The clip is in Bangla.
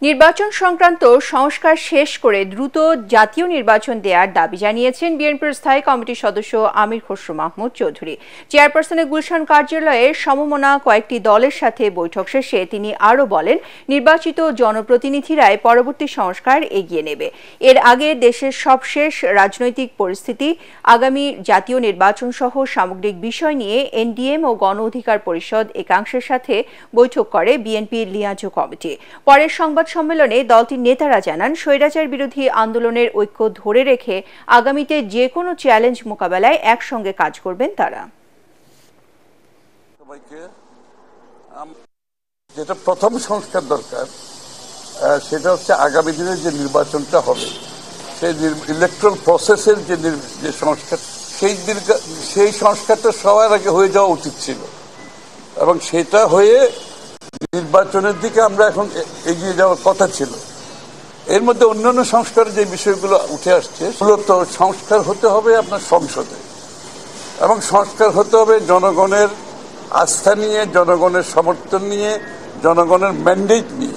নির্বাচন সংক্রান্ত সংস্কার শেষ করে দ্রুত জাতীয় নির্বাচন দেওয়ার দাবি জানিয়েছেন বিএনপির স্থায়ী কমিটির সদস্য আমির খসরু মাহমুদ চৌধুরী। চেয়ারপারসনের গুলশান কার্যালয়ে সমমনা কয়েকটি দলের সাথে বৈঠক শেষে তিনি আরও বলেন, নির্বাচিত জনপ্রতিনিধিরাই পরবর্তী সংস্কার এগিয়ে নেবে। এর আগে দেশের সবশেষ রাজনৈতিক পরিস্থিতি, আগামী জাতীয় নির্বাচন সহ সামগ্রিক বিষয় নিয়ে এনডিএম ও গণ অধিকার পরিষদ একাংশের সাথে বৈঠক করে বিএনপি লিয়াজো কমিটি। পরের সংবাদ সম্মেলনে দলটির নেতারা জানান, স্বৈরাচার বিরোধী আন্দোলনের ঐক্য ধরে রেখে আগামীতে যে কোনো চ্যালেঞ্জ মোকাবেলায় একসঙ্গে কাজ করবেন তারা। যেটা প্রথম সংস্কার দরকার সেটা হচ্ছে আগামী দিনে যে নির্বাচনটা হবে সেই ইলেকট্রাল প্রসেসের যে সংস্কার, সেই সংস্কারটা সবার আগে হয়ে যাওয়া উচিত ছিল এবং সেটা হয়ে নির্বাচনের দিকে আমরা এখন এগিয়ে যাওয়ার কথা ছিল। এর মধ্যে অন্যান্য সংস্কারের যে বিষয়গুলো উঠে আসছে, মূলত সংস্কার হতে হবে আপনার সংসদে এবং সংস্কার হতে হবে জনগণের আস্থা নিয়ে, জনগণের সমর্থন নিয়ে, জনগণের ম্যান্ডেট নিয়ে।